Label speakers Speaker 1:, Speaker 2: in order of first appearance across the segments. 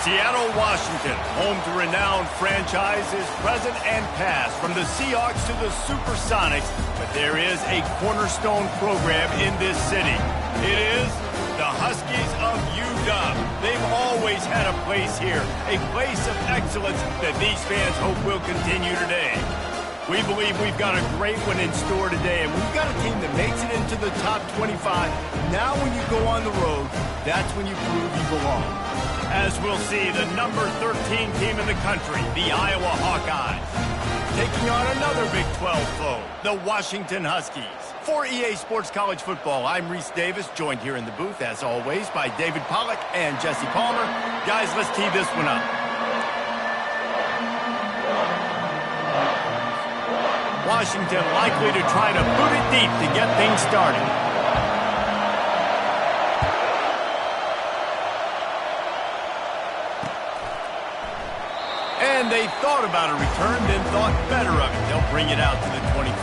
Speaker 1: Seattle, Washington, home to renowned franchises present and past, from the Seahawks to the Supersonics, but there is a cornerstone program in this city. It is the Huskies of UW. They've always had a place here, a place of excellence that these fans hope will continue today. We believe we've got a great one in store today, and we've got a team that makes it into the top 25. Now when you go on the road, that's when you prove you belong. As we'll see, the number 13 team in the country, the Iowa Hawkeyes, taking on another Big 12 foe, the Washington Huskies. For EA Sports College Football, I'm Reese Davis, joined here in the booth, as always, by David Pollack and Jesse Palmer. Guys, let's tee this one up. Washington likely to try to boot it deep to get things started. And they thought about a return, then thought better of it. They'll bring it out to the 25.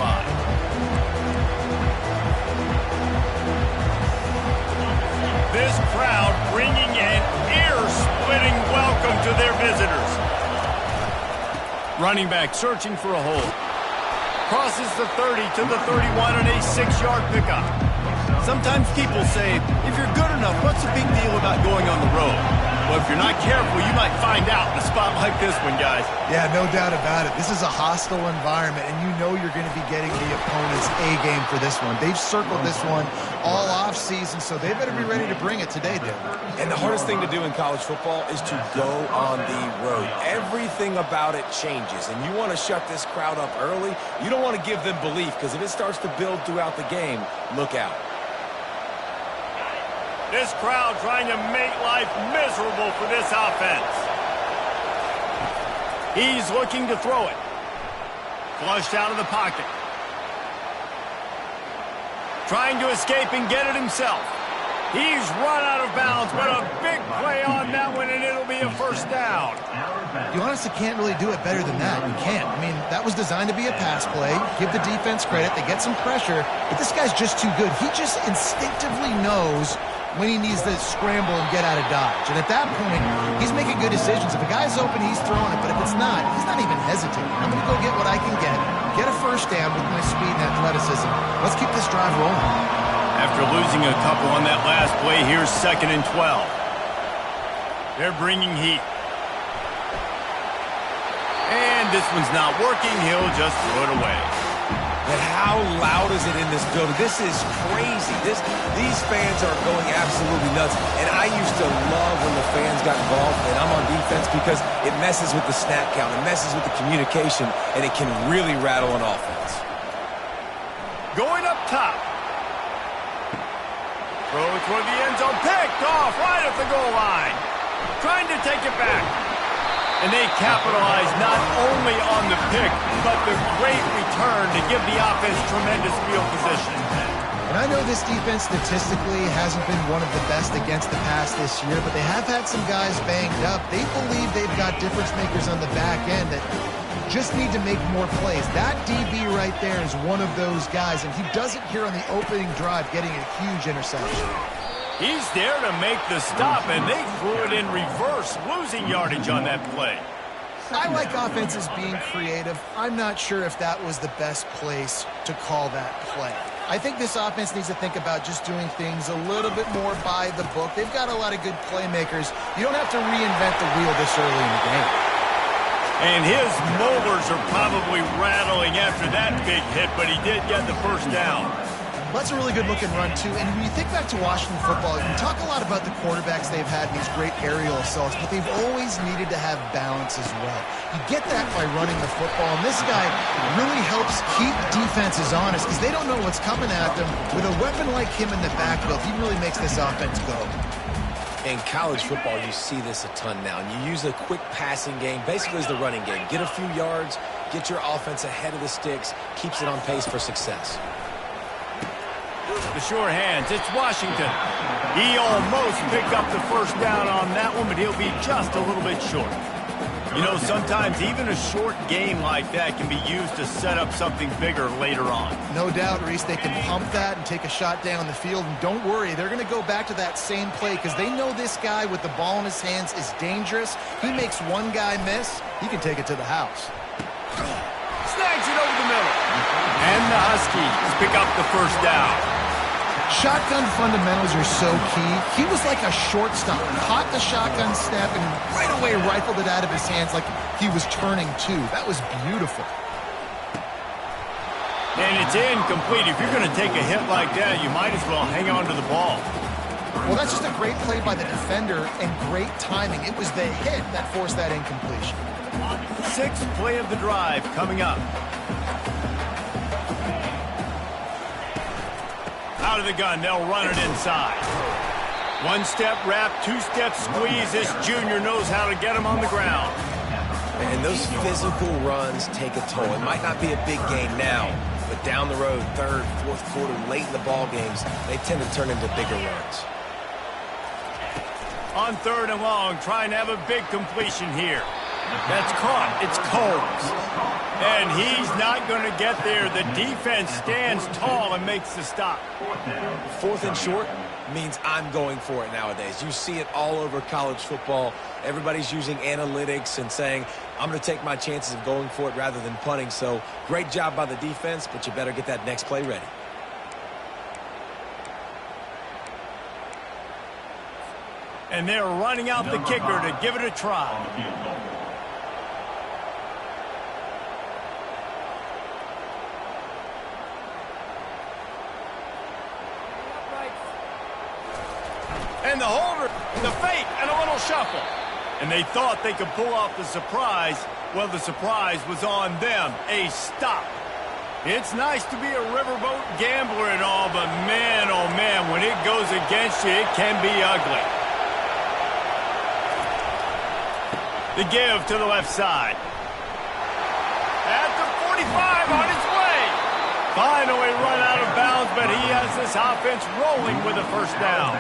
Speaker 1: This crowd bringing an ear-splitting welcome to their visitors. Running back searching for a hole. Crosses the 30 to the 31 on a 6-yard pickup. Sometimes people say, if you're good enough, what's the big deal about going on the road? Well, if you're not careful, you might find out in a spot like this one, guys.
Speaker 2: Yeah, no doubt about it. This is a hostile environment, and you know you're going to be getting the opponent's A-game for this one. They've circled this one all off-season, so they better be ready to bring it today, dude.
Speaker 3: And the hardest thing to do in college football is to go on the road. Everything about it changes, and you want to shut this crowd up early. You don't want to give them belief, because if it starts to build throughout the game, look out.
Speaker 1: This crowd trying to make life miserable for this offense. He's looking to throw it. Flushed out of the pocket. Trying to escape and get it himself. He's run out of bounds, but a big play on that one, and it'll be a first down.
Speaker 2: You honestly can't really do it better than that. You can't. I mean, that was designed to be a pass play. Give the defense credit. They get some pressure, but this guy's just too good. He just instinctively knows when he needs to scramble and get out of dodge. And at that point, he's making good decisions. If a guy's open, he's throwing it. But if it's not, he's not even hesitating. I'm going to go get what I can get a first down with my speed and athleticism. Let's keep this drive rolling.
Speaker 1: After losing a couple on that last play, here's 2nd and 12. They're bringing heat. And this one's not working. He'll just throw it away.
Speaker 3: But how loud is it in this building? This is crazy. These fans are going absolutely nuts. And I used to love when the fans got involved, and I'm on defense, because it messes with the snap count. It messes with the communication, and it can really rattle an offense.
Speaker 1: Going up top. Throw toward the end zone. Picked off right at the goal line. Trying to take it back. And they capitalize not only on the pick, but the great return to give the offense tremendous field position.
Speaker 2: And I know this defense statistically hasn't been one of the best against the pass this year, but they have had some guys banged up. They believe they've got difference makers on the back end that just need to make more plays. That DB right there is one of those guys, and he does it here on the opening drive, getting a huge interception.
Speaker 1: He's there to make the stop, and they threw it in reverse, losing yardage on that play.
Speaker 2: I like offenses being creative. I'm not sure if that was the best place to call that play. I think this offense needs to think about just doing things a little bit more by the book. They've got a lot of good playmakers. You don't have to reinvent the wheel this early in the game.
Speaker 1: And his molars are probably rattling after that big hit, but he did get the first down.
Speaker 2: That's a really good-looking run, too. And when you think back to Washington football, you talk a lot about the quarterbacks they've had, these great aerial assaults, but they've always needed to have balance as well. You get that by running the football, and this guy really helps keep defenses honest because they don't know what's coming at them. With a weapon like him in the backfield, he really makes this offense go.
Speaker 3: In college football, you see this a ton now. And you use a quick passing game, basically as the running game. Get a few yards, get your offense ahead of the sticks, keeps it on pace for success.
Speaker 1: The sure hands, it's Washington. He almost picked up the first down on that one, but he'll be just a little bit short. You know, sometimes even a short game like that can be used to set up something bigger later on.
Speaker 2: No doubt, Reese, they can pump that and take a shot down the field. And don't worry, they're going to go back to that same play because they know this guy with the ball in his hands is dangerous. He makes one guy miss, he can take it to the house.
Speaker 1: Snags it over the middle. And the Huskies pick up the first down.
Speaker 2: Shotgun fundamentals are so key. He was like a shortstop. Caught the shotgun snap and right away rifled it out of his hands like he was turning two. That was beautiful.
Speaker 1: And it's incomplete. If you're going to take a hit like that, you might as well hang on to the ball.
Speaker 2: Well, that's just a great play by the defender and great timing. It was the hit that forced that incompletion.
Speaker 1: Sixth play of the drive coming up. Out of the gun, they'll run it inside. One-step wrap, two-step squeeze. This junior knows how to get him on the ground.
Speaker 3: And those physical runs take a toll. It might not be a big gain now, but down the road, third, fourth quarter, late in the ball games, they tend to turn into bigger runs.
Speaker 1: On third and long, trying to have a big completion here. That's caught. It's Combs. And he's not going to get there. The defense stands tall and makes the stop.
Speaker 3: Fourth and short means I'm going for it nowadays. You see it all over college football. Everybody's using analytics and saying, I'm going to take my chances of going for it rather than punting. So great job by the defense, but you better get that next play ready.
Speaker 1: And they're running out the kicker to give it a try. And the holder, the fake, and a little shuffle. And they thought they could pull off the surprise. Well, the surprise was on them. A stop. It's nice to be a riverboat gambler and all, but man, oh man, when it goes against you, it can be ugly. The give to the left side. At the 45 on its way. Finally run out of bounds, but he has this offense rolling with a first down.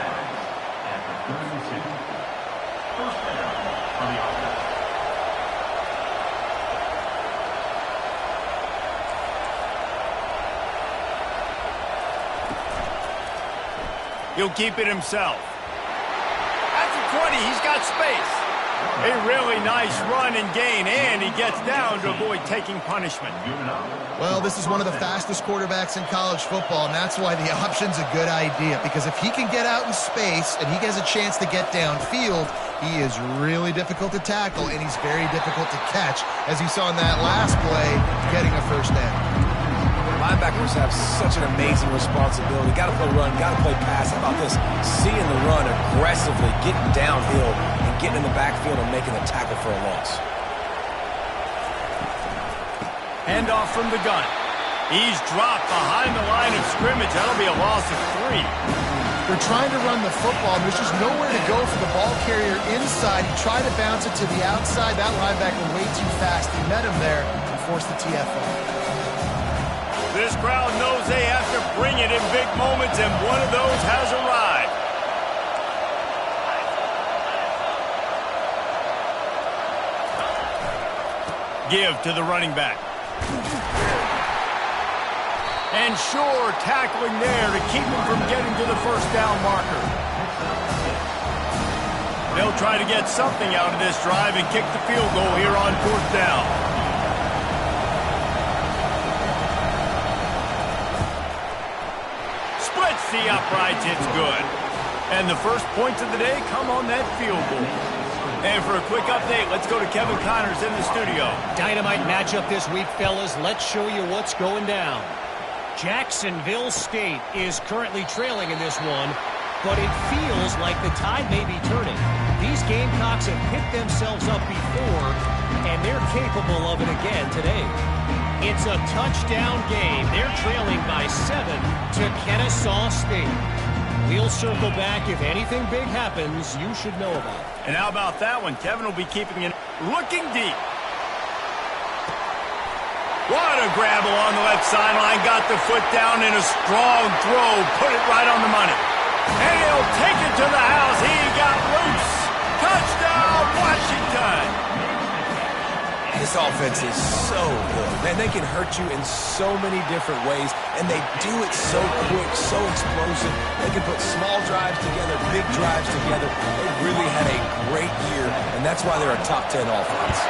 Speaker 1: He'll keep it himself. At the 20, he's got space. A really nice run and gain, and he gets down to avoid taking punishment.
Speaker 2: Well, this is one of the fastest quarterbacks in college football, and that's why the option's a good idea, because if he can get out in space and he gets a chance to get downfield, he is really difficult to tackle, and he's very difficult to catch, as you saw in that last play, getting a first down.
Speaker 3: Linebackers have such an amazing responsibility. Got to play run, got to play pass. How about this? Seeing the run aggressively, getting downhill, and getting in the backfield and making a tackle for a loss.
Speaker 1: Handoff from the gun. He's dropped behind the line of scrimmage. That'll be a loss of 3.
Speaker 2: They're trying to run the football, and there's just nowhere to go for the ball carrier inside. He tried to bounce it to the outside. That linebacker way too fast. He met him there and forced the TFL.
Speaker 1: This crowd knows they have to bring it in big moments, and one of those has arrived. Give to the running back. And sure, tackling there to keep him from getting to the first down marker. They'll try to get something out of this drive and kick the field goal here on fourth down. The uprights, it's good. And the first points of the day come on that field goal. And for a quick update, let's go to Kevin Connors in the studio.
Speaker 4: Dynamite matchup this week, fellas. Let's show you what's going down. Jacksonville State is currently trailing in this one, but it feels like the tide may be turning. These Gamecocks have picked themselves up before, and they're capable of it again today. It's a touchdown game. They're trailing by 7 to Kennesaw State. We'll circle back. If anything big happens, you should know about it.
Speaker 1: And how about that one? Kevin will be keeping it looking deep. What a grab along the left sideline. Got the foot down in a strong throw. Put it right on the money. And he'll take it to the house. He got loose. Touchdown, Washington.
Speaker 3: This offense is so good. Man, they can hurt you in so many different ways, and they do it so quick, so explosive. They can put small drives together, big drives together. They really had a great year, and that's why they're a top 10 offense.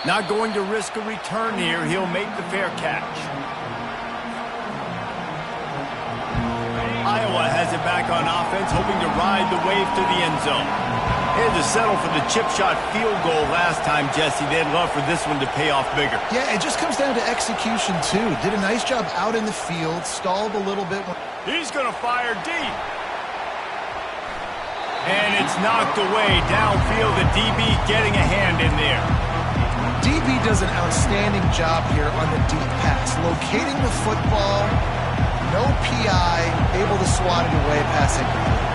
Speaker 1: Not going to risk a return here. He'll make the fair catch. Iowa has it back on offense, hoping to ride the wave to the end zone. Had to settle for the chip shot field goal last time, Jesse. They'd love for this one to pay off bigger.
Speaker 2: Yeah, it just comes down to execution, too. Did a nice job out in the field, stalled a little bit.
Speaker 1: He's going to fire deep. And it's knocked away downfield. The DB getting a hand in there.
Speaker 2: DB does an outstanding job here on the deep pass. Locating the football, no PI, able to swat it away, pass incomplete.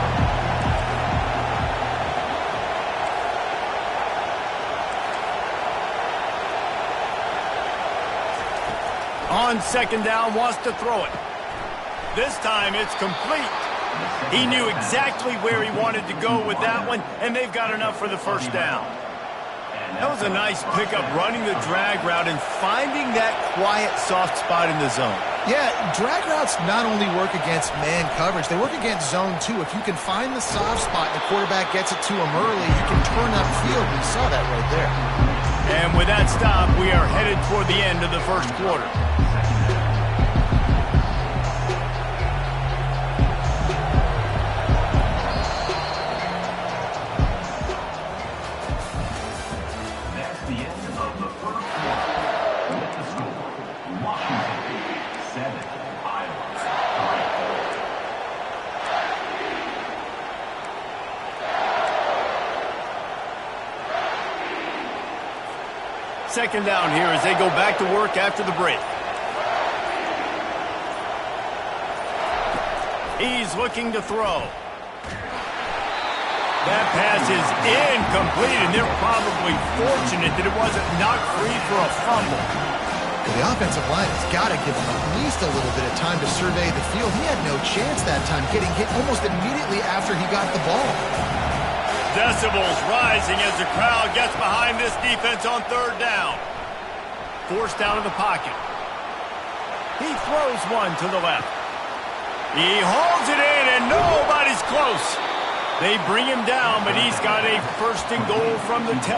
Speaker 1: On second down, wants to throw it. This time it's complete. He knew exactly where he wanted to go with that one, and they've got enough for the first down. That was a nice pickup, running the drag route and finding that quiet, soft spot in the zone.
Speaker 2: Yeah, drag routes not only work against man coverage, they work against zone too. If you can find the soft spot and the quarterback gets it to him early, you can turn upfield. We saw that right there.
Speaker 1: And with that stop, we are headed toward the end of the first quarter.
Speaker 5: That's the end of the first quarter. With the score, Washington 7, Iowa 3.
Speaker 1: Second down here as they go back to work after the break. He's looking to throw. That pass is incomplete, and they're probably fortunate that it wasn't knocked free for a fumble.
Speaker 2: Well, the offensive line has got to give him at least a little bit of time to survey the field. He had no chance that time, getting hit almost immediately after he got the ball.
Speaker 1: Decibels rising as the crowd gets behind this defense on third down. Forced out of the pocket. He throws one to the left. He hauls it in, and nobody's close. They bring him down, but he's got a first and goal from the 10.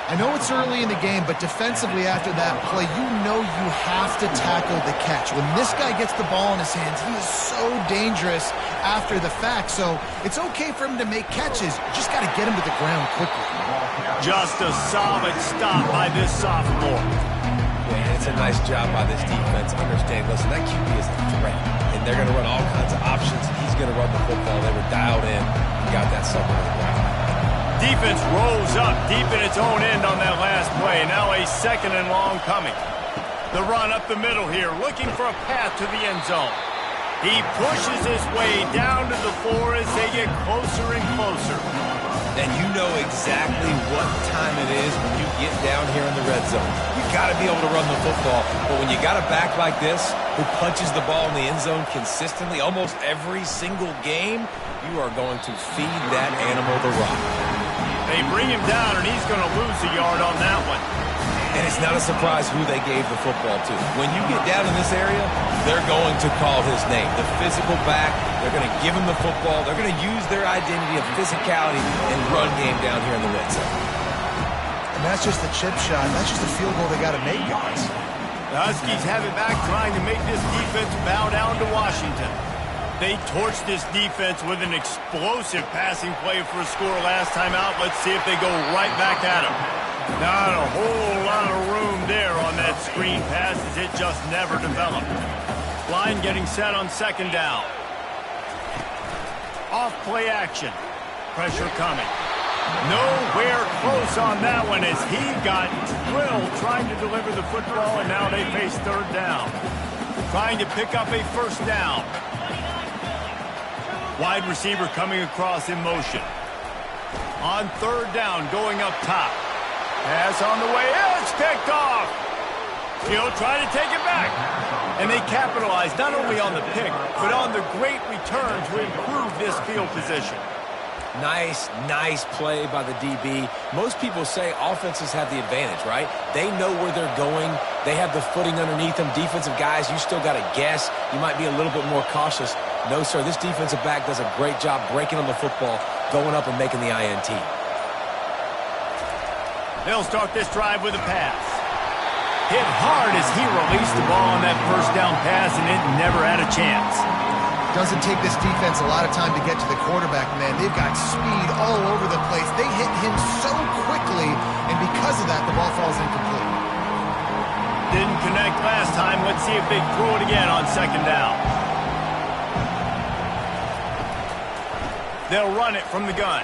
Speaker 2: I know it's early in the game, but defensively after that play, you know you have to tackle the catch. When this guy gets the ball in his hands, he is so dangerous after the fact. So it's okay for him to make catches. You just got to get him to the ground quickly.
Speaker 1: Just a solid stop by this sophomore.
Speaker 3: And it's a nice job by this defense. Understand, listen, that QB is a threat, and they're going to run all kinds of options. He's going to run the football. They were dialed in. He got that somewhere on the ground.
Speaker 1: Defense rolls up deep in its own end on that last play. Now a second and long coming. The run up the middle here, looking for a path to the end zone. He pushes his way down to the floor as they get closer and closer.
Speaker 3: And you know exactly what time it is when you get down here in the red zone. You got to be able to run the football. But when you got a back like this who punches the ball in the end zone consistently almost every single game, you are going to feed that animal the rock.
Speaker 1: They bring him down, and he's going to lose a yard on that one.
Speaker 3: And it's not a surprise who they gave the football to. When you get down in this area, they're going to call his name. The physical back, they're going to give him the football. They're going to use their identity of physicality and run game down here in the red zone.
Speaker 2: And that's just the chip shot. That's just a field goal they got to make, guys.
Speaker 1: The Huskies have it back, trying to make this defense bow down to Washington. They torched this defense with an explosive passing play for a score last time out. Let's see if they go right back at him. Not a whole lot of room there on that screen pass, as it just never developed. Line getting set on second down. Off play action. Pressure coming. Nowhere close on that one as he got drilled trying to deliver the football, and now they face third down. Trying to pick up a first down. Wide receiver coming across in motion. On third down, going up top. Pass on the way. It's picked off. He'll try to take it back. And they capitalize not only on the pick, but on the great return to improve this field position.
Speaker 3: Nice play by the DB. Most people say offenses have the advantage, right? They know where they're going. They have the footing underneath them. Defensive guys, you still got to guess. You might be a little bit more cautious. No, sir, this defensive back does a great job breaking on the football, going up and making the INT.
Speaker 1: They'll start this drive with a pass. Hit hard as he released the ball on that first down pass, and it never had a chance.
Speaker 2: Doesn't take this defense a lot of time to get to the quarterback, man. They've got speed all over the place. They hit him so quickly, and because of that, the ball falls incomplete.
Speaker 1: Didn't connect last time. Let's see if they throw it again on second down. They'll run it from the gun.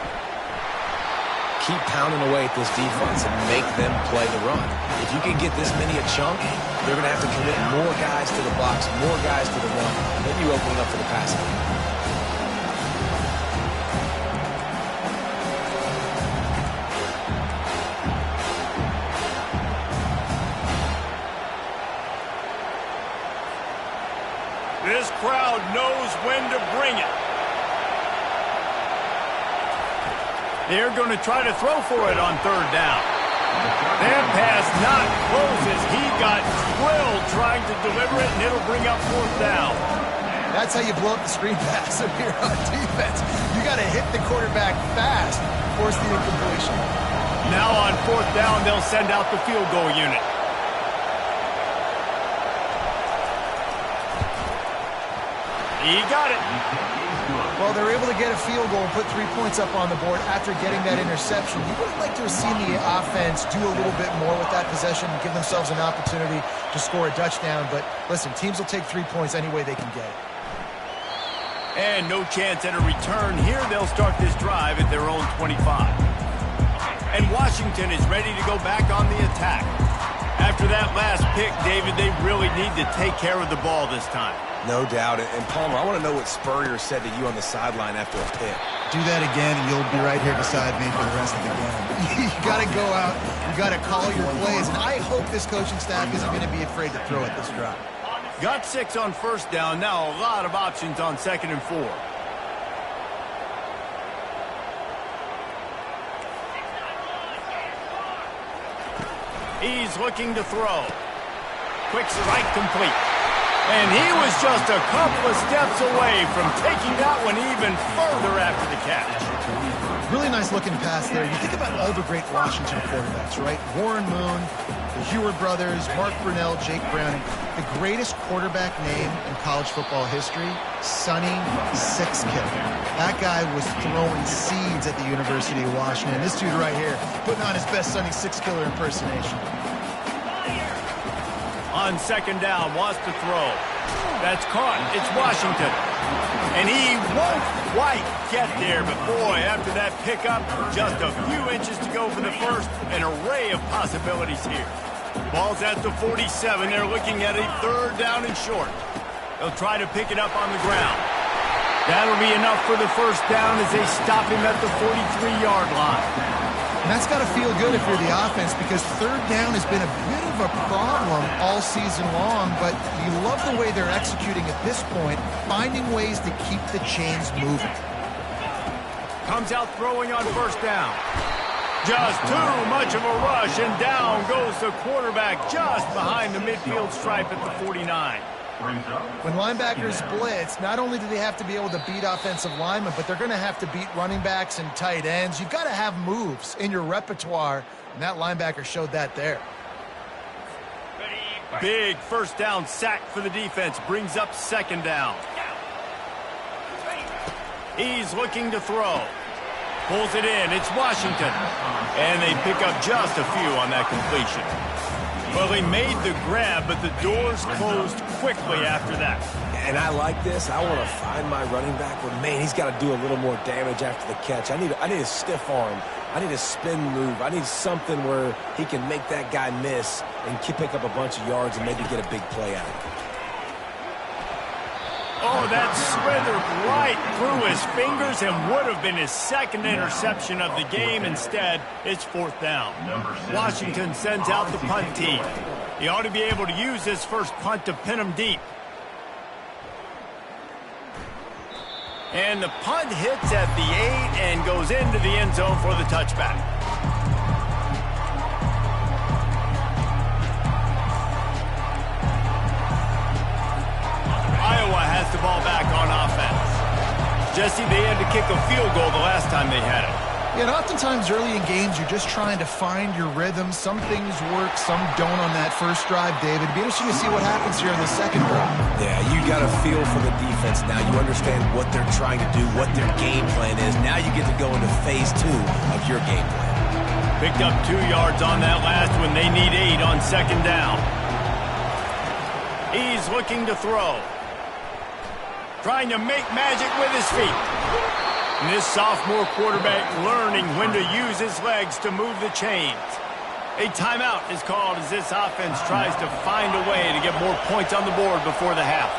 Speaker 3: Keep pounding away at this defense and make them play the run. If you can get this many a chunk, they're going to have to commit more guys to the box, more guys to the run. Then you open it up for the passing.
Speaker 1: This crowd knows when to bring it. They're going to try to throw for it on third down. That pass not close as he got drilled trying to deliver it, and it'll bring up fourth down.
Speaker 2: That's how you blow up the screen pass if you're on defense. You got to hit the quarterback fast, force the incompletion.
Speaker 1: Now on fourth down, they'll send out the field goal unit. He got it.
Speaker 2: Well, they're able to get a field goal and put 3 points up on the board after getting that interception. You would have liked to have seen the offense do a little bit more with that possession and give themselves an opportunity to score a touchdown. But listen, teams will take 3 points any way they can get it.
Speaker 1: And no chance at a return here. They'll start this drive at their own 25. And Washington is ready to go back on the attack. After that last pick, David, they really need to take care of the ball this time.
Speaker 3: No doubt. And Palmer, I want to know what Spurrier said to you on the sideline after a pick.
Speaker 2: Do that again, and you'll be right here beside me for the rest of the game. You got to go out. You got to call your plays. And I hope this coaching staff isn't going to be afraid to throw at this drive.
Speaker 1: Got 6 on first down. Now a lot of options on second and 4. He's looking to throw. Quick strike complete. And he was just a couple of steps away from taking that one even further after the catch.
Speaker 2: Really nice looking pass there. You think about all the great Washington quarterbacks, right? Warren Moon, the Heward brothers, Mark Brunell, Jake Browning. The greatest quarterback name in college football history, Sonny Sixkiller. That guy was throwing seeds at the University of Washington. This dude right here, putting on his best Sonny Sixkiller impersonation.
Speaker 1: On second down, wants to throw. That's caught. It's Washington. And he won't quite get there, but boy, after that pickup, just a few inches to go for the first. An array of possibilities here. Ball's at the 47. They're looking at a third down and short. They'll try to pick it up on the ground. That'll be enough for the first down as they stop him at the 43-yard line.
Speaker 2: And that's got to feel good if you're the offense, because third down has been a bit of a problem all season long, but you love the way they're executing at this point, finding ways to keep the chains moving.
Speaker 1: Comes out throwing on first down. Just too much of a rush, and down goes the quarterback just behind the midfield stripe at the 49.
Speaker 2: When linebackers blitz, not only do they have to be able to beat offensive linemen, but they're going to have to beat running backs and tight ends. You've got to have moves in your repertoire, and that linebacker showed that there.
Speaker 1: Big first down sack for the defense. Brings up second down. He's looking to throw. Pulls it in. It's Washington. And they pick up just a few on that completion. Well, they made the grab, but the doors closed quickly after that.
Speaker 3: And I like this. I want to find my running back, but man, he's got to do a little more damage after the catch. I need a stiff arm. I need a spin move. I need something where he can make that guy miss and pick up a bunch of yards and maybe get a big play out of it.
Speaker 1: Oh, that slithered right through his fingers and would have been his second interception of the game. Instead, it's fourth down. Washington sends out the punt team. He ought to be able to use this first punt to pin him deep. And the punt hits at the 8 and goes into the end zone for the touchback. Iowa has the ball back on offense. Jesse, they had to kick a field goal the last time they had it.
Speaker 2: Yeah, and oftentimes early in games, you're just trying to find your rhythm. Some things work, some don't on that first drive, David. It'd be interesting to see what happens here in the second drive.
Speaker 3: Yeah, you got a feel for the defense now. You understand what they're trying to do, what their game plan is. Now you get to go into phase 2 of your game plan.
Speaker 1: Picked up 2 yards on that last one. They need 8 on second down. He's looking to throw. Trying to make magic with his feet. And this sophomore quarterback learning when to use his legs to move the chains. A timeout is called as this offense tries to find a way to get more points on the board before the half.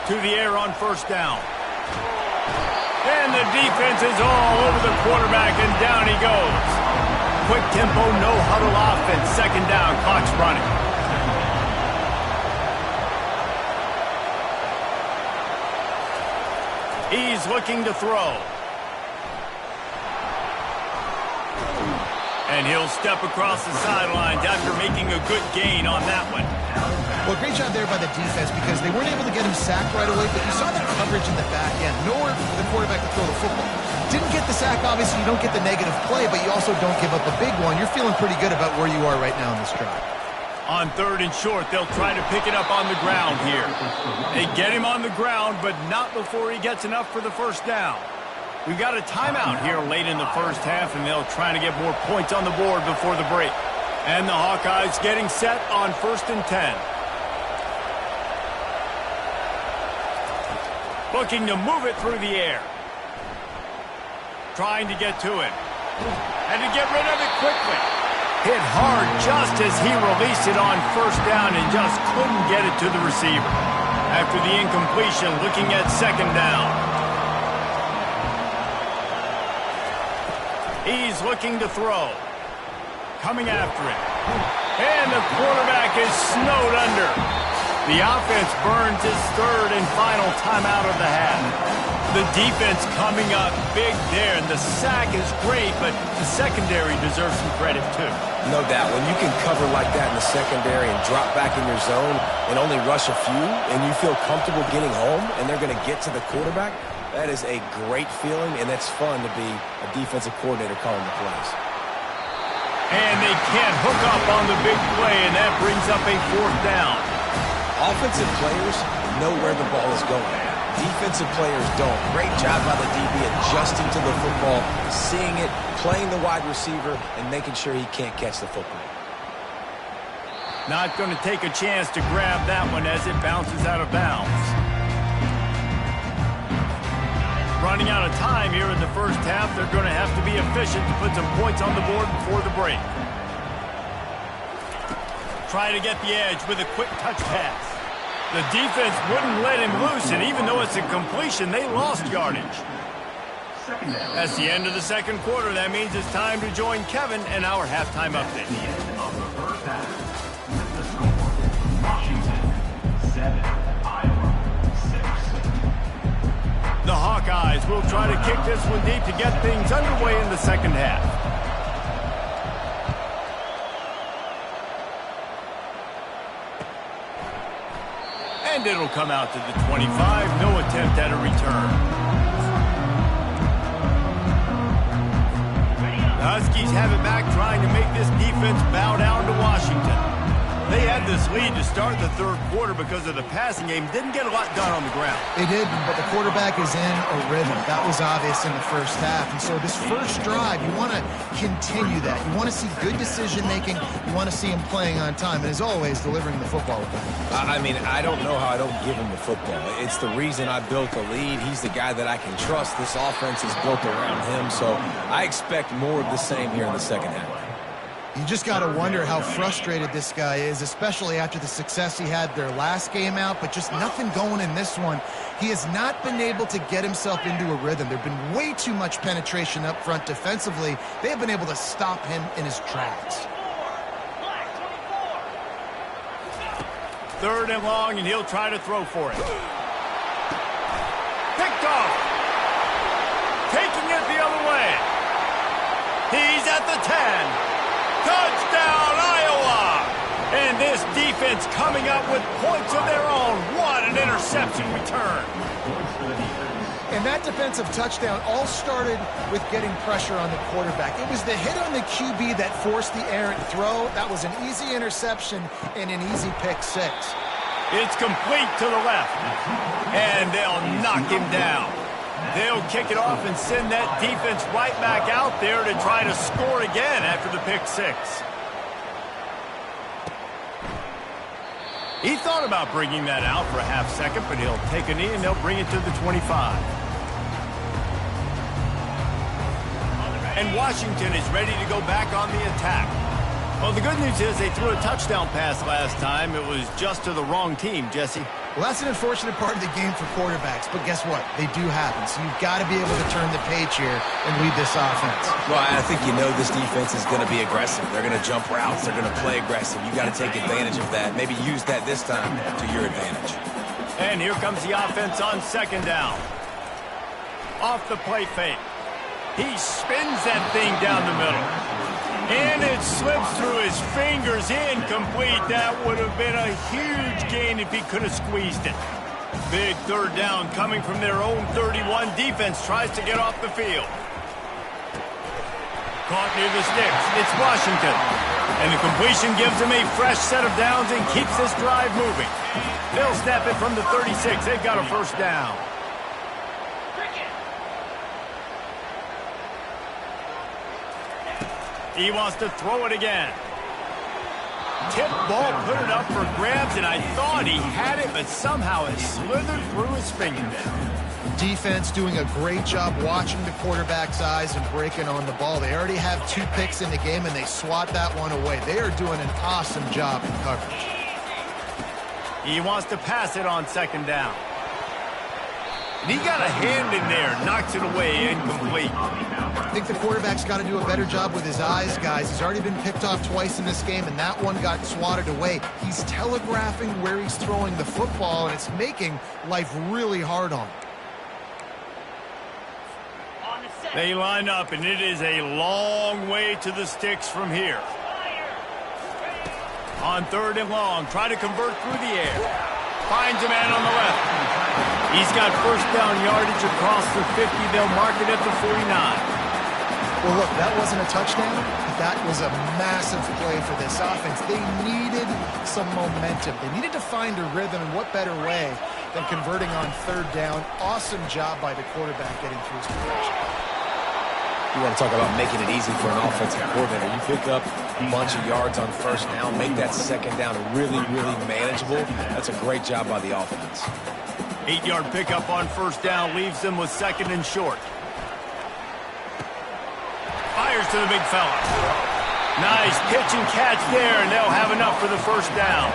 Speaker 1: To the air on first down. And the defense is all over the quarterback, and down he goes. Quick tempo, no huddle offense. Second down, clock's running. He's looking to throw. And he'll step across the sidelines after making a good gain on that one.
Speaker 2: Well, great job there by the defense because they weren't able to get him sacked right away, but you saw that coverage in the back end. Nowhere for the quarterback to throw the football. Didn't get the sack, obviously. You don't get the negative play, but you also don't give up a big one. You're feeling pretty good about where you are right now in this drive.
Speaker 1: On third and short, they'll try to pick it up on the ground here. They get him on the ground, but not before he gets enough for the first down. We've got a timeout here late in the first half, and they'll try to get more points on the board before the break. And the Hawkeyes getting set on 1st and 10. Looking to move it through the air. Trying to get to it. And to get rid of it quickly. Hit hard just as he released it on first down and just couldn't get it to the receiver. After the incompletion, looking at second down. He's looking to throw. Coming after it. And the quarterback is snowed under. The offense burns his third and final timeout of the half. The defense coming up big there, and the sack is great, but the secondary deserves some credit too.
Speaker 3: No doubt. When you can cover like that in the secondary and drop back in your zone and only rush a few, and you feel comfortable getting home, and they're going to get to the quarterback, that is a great feeling, and it's fun to be a defensive coordinator calling the plays.
Speaker 1: And they can't hook up on the big play, and that brings up a fourth down.
Speaker 3: Offensive players know where the ball is going. Defensive players don't. Great job by the DB adjusting to the football, seeing it, playing the wide receiver, and making sure he can't catch the football.
Speaker 1: Not going to take a chance to grab that one as it bounces out of bounds. Running out of time here in the first half. They're going to have to be efficient to put some points on the board before the break. Try to get the edge with a quick touch pass. The defense wouldn't let him loose, and even though it's a completion, they lost yardage. That's the end of the second quarter. That means it's time to join Kevin and our halftime update.
Speaker 5: The end of the first half. With the score, Washington 7, Iowa 6.
Speaker 1: The Hawkeyes will try to kick this one deep to get things underway in the second half. And it'll come out to the 25. No attempt at a return. The Huskies have it back, trying to make this defense bow down to Washington. They had this lead to start the third quarter because of the passing game. Didn't get a lot done on the ground.
Speaker 2: They did, but the quarterback is in a rhythm. That was obvious in the first half. And so this first drive, you want to continue that. You want to see good decision-making. You want to see him playing on time. And as always, delivering the football with him.
Speaker 3: I mean, I don't know how I don't give him the football. It's the reason I built the lead. He's the guy that I can trust. This offense is built around him. So I expect more of the same here in the second half.
Speaker 2: You just got to wonder how frustrated this guy is, especially after the success he had their last game out, but just nothing going in this one. He has not been able to get himself into a rhythm. There have been way too much penetration up front defensively. They have been able to stop him in his tracks.
Speaker 1: Third and long, and he'll try to throw for it. again. Touchdown, Iowa! And this defense coming up with points of their own. What an interception return.
Speaker 2: And that defensive touchdown all started with getting pressure on the quarterback. It was the hit on the QB that forced the errant throw. That was an easy interception and an easy pick six.
Speaker 1: It's complete to the left. And they'll knock him down. They'll kick it off and send that defense right back out there to try to score again after the pick six. He thought about bringing that out for a half second, but he'll take a knee and they'll bring it to the 25. And Washington is ready to go back on the attack. Well, the good news is they threw a touchdown pass last time. It was just to the wrong team, Jesse.
Speaker 2: Well, that's an unfortunate part of the game for quarterbacks, but guess what? They do happen. So you've got to be able to turn the page here and lead this offense.
Speaker 3: Well, I think you know this defense is going to be aggressive. They're going to jump routes. They're going to play aggressive. You got to take advantage of that. Maybe use that this time to your advantage.
Speaker 1: And here comes the offense on second down. Off the play fake. He spins that thing down the middle. And it slips through his fingers, incomplete. That would have been a huge gain if he could have squeezed it. Big third down coming from their own 31. Defense tries to get off the field. Caught near the sticks. It's Washington. And the completion gives them a fresh set of downs and keeps this drive moving. They'll snap it from the 36. They've got a first down. He wants to throw it again. Tip ball, put it up for grabs, and I thought he had it, but somehow it slithered through his fingernail.
Speaker 2: Defense doing a great job watching the quarterback's eyes and breaking on the ball. They already have 2 picks in the game, and they swat that one away. They are doing an awesome job in coverage.
Speaker 1: He wants to pass it on second down. And he got a hand in there, knocks it away, incomplete.
Speaker 2: I think the quarterback's got to do a better job with his eyes, guys. He's already been picked off twice in this game, and that one got swatted away. He's telegraphing where he's throwing the football, and it's making life really hard on him.
Speaker 1: They line up, and it is a long way to the sticks from here. On third and long, try to convert through the air. Finds a man on the left. He's got first down yardage across the 50. They'll mark it at the 49.
Speaker 2: Well, look, that wasn't a touchdown, but that was a massive play for this offense. They needed some momentum. They needed to find a rhythm, and what better way than converting on third down. Awesome job by the quarterback getting through his progression.
Speaker 3: You want to talk about making it easy for an offensive coordinator. You pick up a bunch of yards on first down, make that second down really, really manageable. That's a great job by the offense.
Speaker 1: 8-yard pickup on first down leaves them with second and short. Fires to the big fella. Nice pitch and catch there, and they'll have enough for the first down.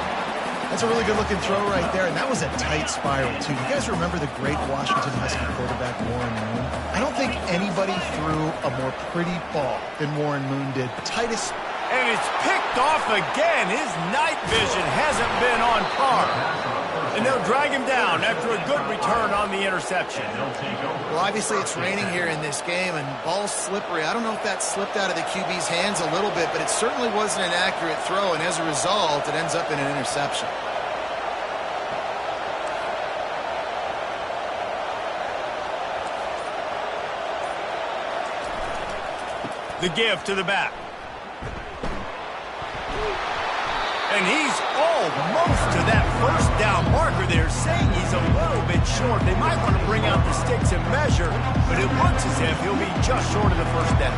Speaker 2: That's a really good-looking throw right there, and that was a tight spiral, too. You guys remember the great Washington Husky quarterback, Warren Moon? I don't think anybody threw a more pretty ball than Warren Moon did. Tightest.
Speaker 1: And it's picked off again. His night vision hasn't been on par. And they'll drag him down after a good return on the interception.
Speaker 2: Well, obviously it's raining here in this game, and ball's slippery. I don't know if that slipped out of the QB's hands a little bit, but it certainly wasn't an accurate throw, and as a result, it ends up in an interception.
Speaker 1: The give to the back. And he's almost to that first down marker there, saying he's a little bit short. They might want to bring out the sticks and measure, but it looks as if he'll be just short of the first down.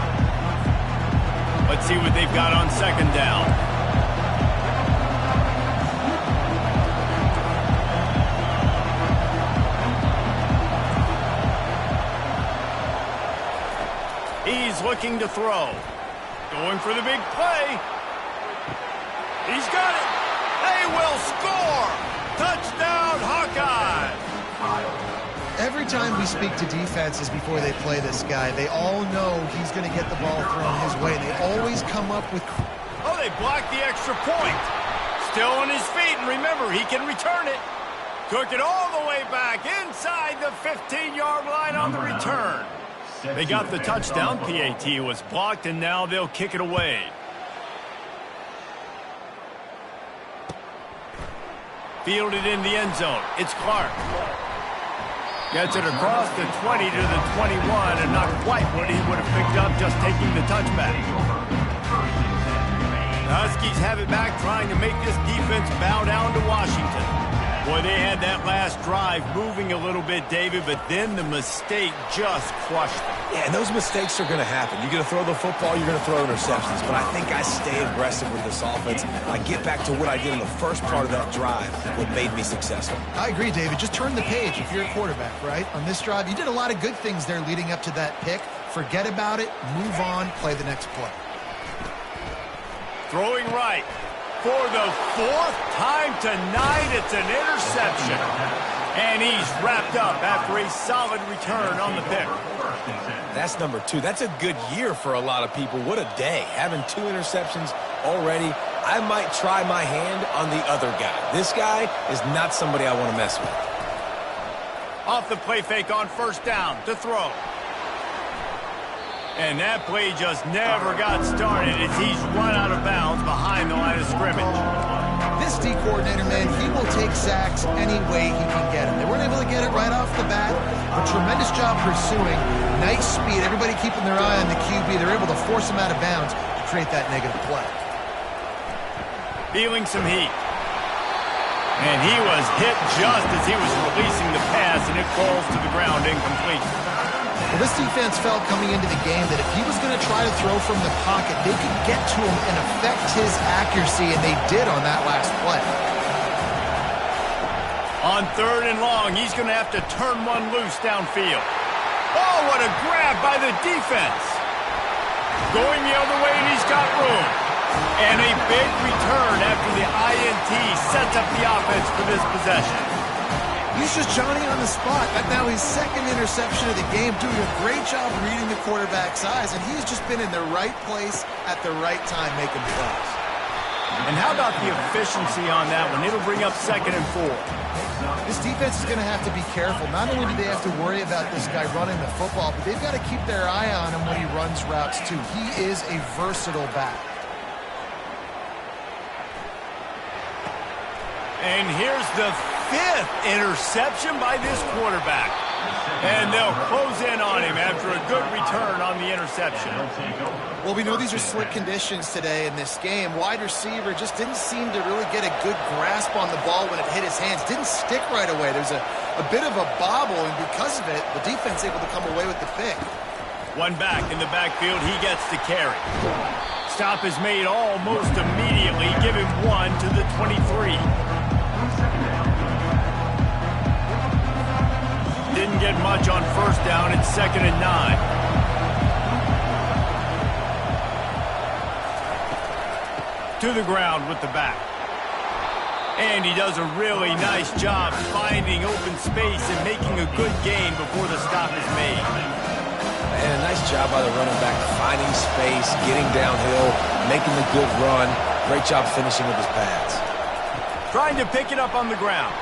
Speaker 1: Let's see what they've got on second down. He's looking to throw. Going for the big play. He's got it. They will score. Touchdown, Hawkeye.
Speaker 2: Every time we speak to defenses before they play this guy, they all know he's going to get the ball thrown his way. They always come up with...
Speaker 1: Oh, they blocked the extra point. Still on his feet, and remember, he can return it. Took it all the way back inside the 15-yard line on the return. They got the touchdown. PAT was blocked, and now they'll kick it away. Fielded in the end zone. It's Clark. Gets it across the 20 to the 21, and not quite what he would have picked up just taking the touchback. The Huskies have it back, trying to make this defense bow down to Washington. Boy, they had that last drive moving a little bit, David, but then the mistake just crushed them.
Speaker 3: Yeah, and those mistakes are going to happen. You're going to throw the football, you're going to throw interceptions. But I think I stay aggressive with this offense. I get back to what I did in the first part of that drive, what made me successful.
Speaker 2: I agree, David. Just turn the page if you're a quarterback, right? On this drive, you did a lot of good things there leading up to that pick. Forget about it, move on, play the next play.
Speaker 1: Throwing right. For the fourth time tonight, it's an interception. And he's wrapped up after a solid return on the pick.
Speaker 3: That's number 2. That's a good year for a lot of people. What a day. Having 2 interceptions already. I might try my hand on the other guy. This guy is not somebody I want to mess with.
Speaker 1: Off the play fake on first down to throw. And that play just never got started as he's run out of bounds behind the line of scrimmage.
Speaker 2: This D coordinator, man, he will take sacks any way he can get them. They weren't able to get it right off the bat. A tremendous job pursuing. Nice speed. Everybody keeping their eye on the QB. They're able to force him out of bounds to create that negative play.
Speaker 1: Feeling some heat. And he was hit just as he was releasing the pass, and it falls to the ground incomplete.
Speaker 2: Well, this defense felt coming into the game that if he was going to try to throw from the pocket, they could get to him and affect his accuracy, and they did on that last play.
Speaker 1: On 3rd and long, he's going to have to turn one loose downfield. Oh, what a grab by the defense. Going the other way, and he's got room. And a big return after the INT sets up the offense for this possession.
Speaker 2: He's just Johnny on the spot. Now his 2nd interception of the game, doing a great job reading the quarterback's eyes, and he's just been in the right place at the right time making plays.
Speaker 1: And how about the efficiency on that one? It'll bring up 2nd and 4.
Speaker 2: This defense is going to have to be careful. Not only do they have to worry about this guy running the football, but they've got to keep their eye on him when he runs routes too. He is a versatile back.
Speaker 1: And here's the 5th interception by this quarterback. And they'll close in on him after a good return on the interception.
Speaker 2: Well, we know these are slick conditions today in this game. Wide receiver just didn't seem to really get a good grasp on the ball when it hit his hands. Didn't stick right away. There's a bit of a bobble, and because of it, the defense able to come away with the pick.
Speaker 1: One back in the backfield, he gets the carry. Stop is made almost immediately. Give him 1 to the 23. Didn't get much on first down. It's 2nd and 9. To the ground with the back. And he does a really nice job finding open space and making a good gain before the stop is made.
Speaker 3: And a nice job by the running back, finding space, getting downhill, making the good run. Great job finishing with his pads.
Speaker 1: Trying to pick it up on the ground.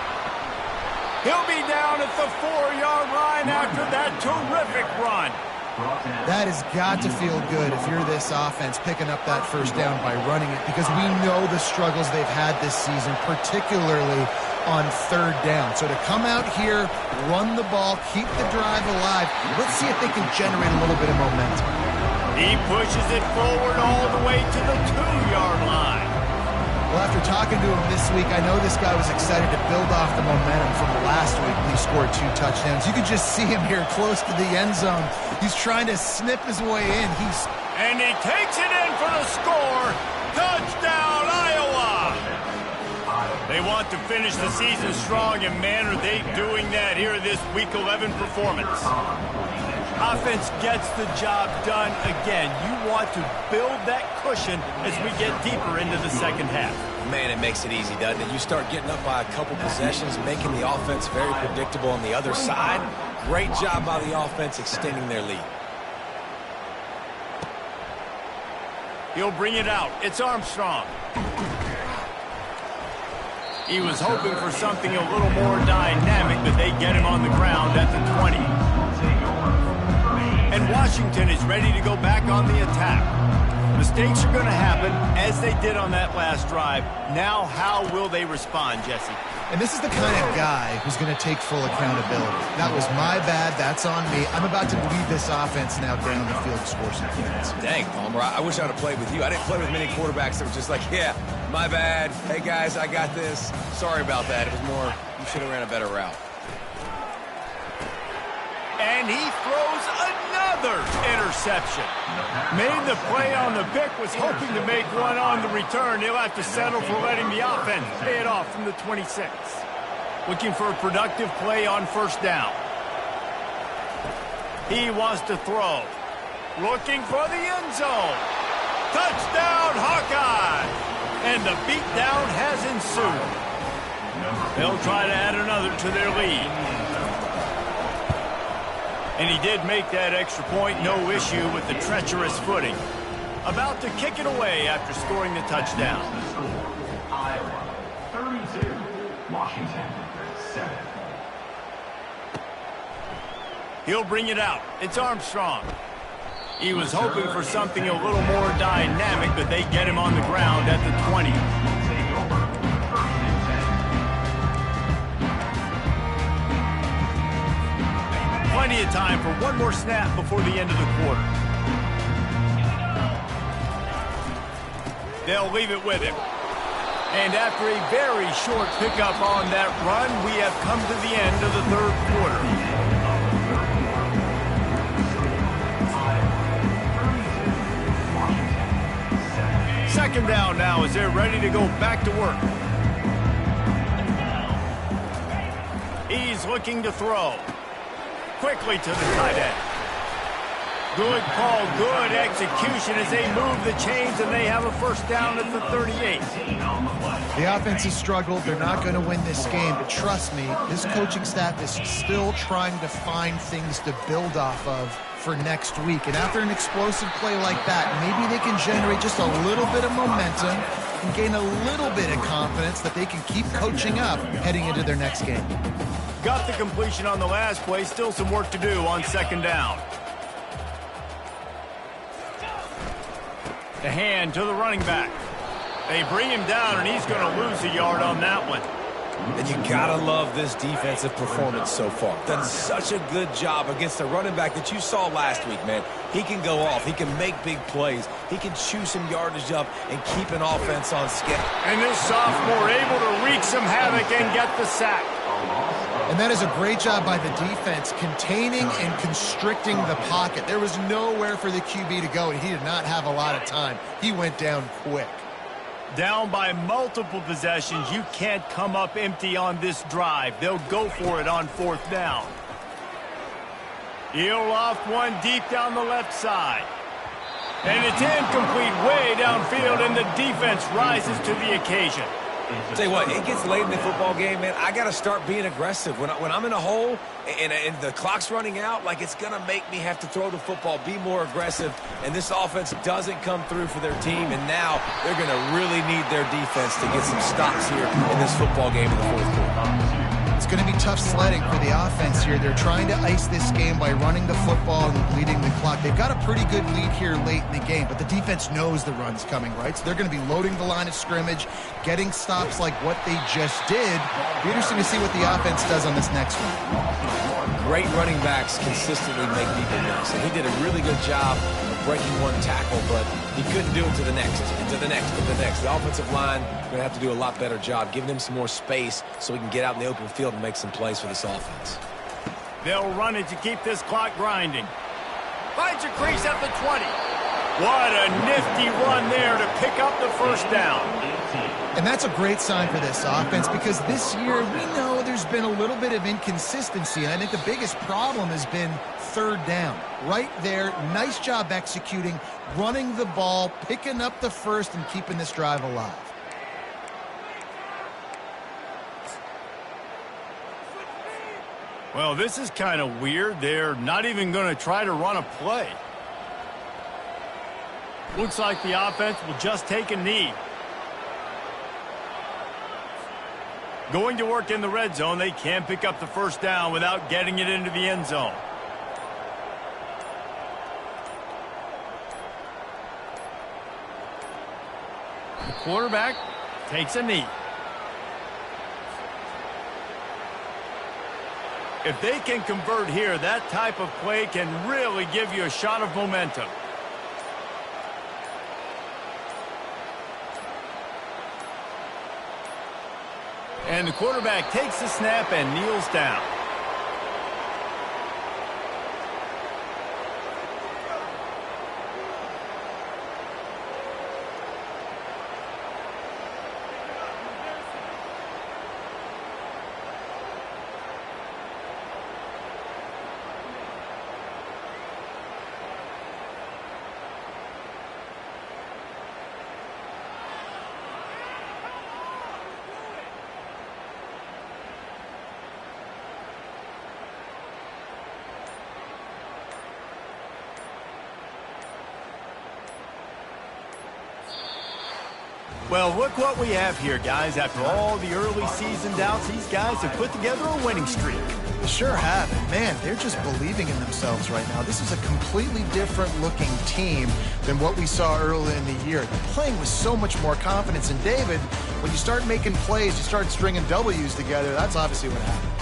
Speaker 1: He'll be down at the 4-yard line after that terrific run.
Speaker 2: That has got to feel good if you're this offense picking up that first down by running it, because we know the struggles they've had this season, particularly on 3rd down. So to come out here, run the ball, keep the drive alive, let's see if they can generate a little bit of momentum.
Speaker 1: He pushes it forward all the way to the 2-yard line.
Speaker 2: Well, after talking to him this week, I know this guy was excited to build off the momentum from last week when he scored 2 touchdowns. You could just see him here close to the end zone. He's trying to snip his way in.
Speaker 1: And he takes it in for the score. Touchdown, Iowa! They want to finish the season strong, and man, are they doing that here in this Week 11 performance. Offense gets the job done again. You want to build that cushion as we get deeper into the 2nd half.
Speaker 3: Man, it makes it easy, doesn't it? You start getting up by a couple possessions, making the offense very predictable on the other side. Great job by the offense extending their lead.
Speaker 1: He'll bring it out. It's Armstrong. He was hoping for something a little more dynamic, but they get him on the ground at the 20. And And Washington is ready to go back on the attack. Mistakes are going to happen, as they did on that last drive. Now, how will they respond, Jesse?
Speaker 2: And this is the kind of guy who's going to take full accountability. That was my bad. That's on me. I'm about to lead this offense now down the field to score some points.
Speaker 3: Dang, Palmer, I wish I would have played with you. I didn't play with many quarterbacks that were just like, yeah, my bad. Hey, guys, I got this. Sorry about that. It was more, you should have ran a better route.
Speaker 1: And he throws another interception. Made the play on the pick, was hoping to make one on the return. He'll have to settle for letting the offense pay it off from the 26. Looking for a productive play on first down. He wants to throw. Looking for the end zone. Touchdown, Hawkeye! And the beatdown has ensued. They'll try to add another to their lead. And he did make that extra point, no issue with the treacherous footing. About to kick it away after scoring the touchdown.
Speaker 5: The score, Iowa 32, Washington 7.
Speaker 1: He'll bring it out. It's Armstrong. He was hoping for something a little more dynamic, but they get him on the ground at the 20.
Speaker 5: Take over, 1st and 10.
Speaker 1: Plenty of time for one more snap before the end of the quarter. They'll leave it with him. And after a very short pickup on that run, we have come to the end of the third quarter. Second down now as they're ready to go back to work. He's looking to throw. Quickly to the tight end. Good call, good execution as they move the chains, and they have a first down at the 38.
Speaker 2: The offense has struggled. They're not going to win this game, but trust me, this coaching staff is still trying to find things to build off of for next week. And after an explosive play like that, maybe they can generate just a little bit of momentum and gain a little bit of confidence that they can keep coaching up heading into their next game.
Speaker 1: Got the completion on the last play. Still some work to do on second down. The hand to the running back. They bring him down, and he's going to lose a yard on that one.
Speaker 3: And you gotta love this defensive performance so far. Done such a good job against the running back that you saw last week, man. He can go off. He can make big plays. He can chew some yardage up and keep an offense on schedule.
Speaker 1: And this sophomore able to wreak some havoc and get the sack.
Speaker 2: And that is a great job by the defense, containing and constricting the pocket. There was nowhere for the QB to go, and he did not have a lot of time. He went down quick.
Speaker 1: Down by multiple possessions. You can't come up empty on this drive. They'll go for it on fourth down. He'll loft one deep down the left side. And it's incomplete way downfield, and the defense rises to the occasion.
Speaker 3: Tell you what, it gets late in the football game, man. I got to start being aggressive. When I'm in a hole and the clock's running out, like, it's going to make me have to throw the football, be more aggressive. And this offense doesn't come through for their team, and now they're going to really need their defense to get some stops here in this football game in the fourth quarter.
Speaker 2: It's going to be tough sledding for the offense here. They're trying to ice this game by running the football and leading the clock. They've got a pretty good lead here late in the game, but the defense knows the run's coming, right? So they're going to be loading the line of scrimmage, getting stops like what they just did. It'll be interesting to see what the offense does on this next one.
Speaker 3: Great running backs consistently make people miss, and he did a really good job of breaking one tackle, but he couldn't do it to the next, and to the next, and to the next. The offensive line is going to have to do a lot better job, giving him some more space so he can get out in the open field and make some plays for this offense.
Speaker 1: They'll run it to keep this clock grinding. Finds a crease at the 20. What a nifty run there to pick up the first down.
Speaker 2: And that's a great sign for this offense, because this year we know there's been a little bit of inconsistency, and I think the biggest problem has been third down. Right there, nice job executing, running the ball, picking up the first, and keeping this drive alive.
Speaker 1: Well, this is kind of weird. They're not even going to try to run a play. Looks like the offense will just take a knee. Going to work in the red zone. They can't pick up the first down without getting it into the end zone. The quarterback takes a knee. If they can convert here, that type of play can really give you a shot of momentum. And the quarterback takes the snap and kneels down. Well, look what we have here, guys. After all the early season doubts, these guys have put together a winning streak.
Speaker 2: They sure have. And man, they're just believing in themselves right now. This is a completely different looking team than what we saw early in the year. They're playing with so much more confidence. And David, when you start making plays, you start stringing W's together, that's obviously what happened.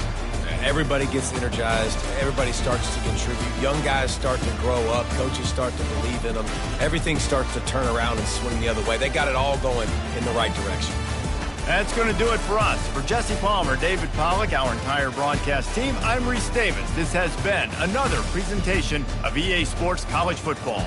Speaker 3: Everybody gets energized. Everybody starts to contribute. Young guys start to grow up. Coaches start to believe in them. Everything starts to turn around and swing the other way. They got it all going in the right direction.
Speaker 1: That's going to do it for us. For Jesse Palmer, David Pollack, our entire broadcast team, I'm Reese Davis. This has been another presentation of EA Sports College Football.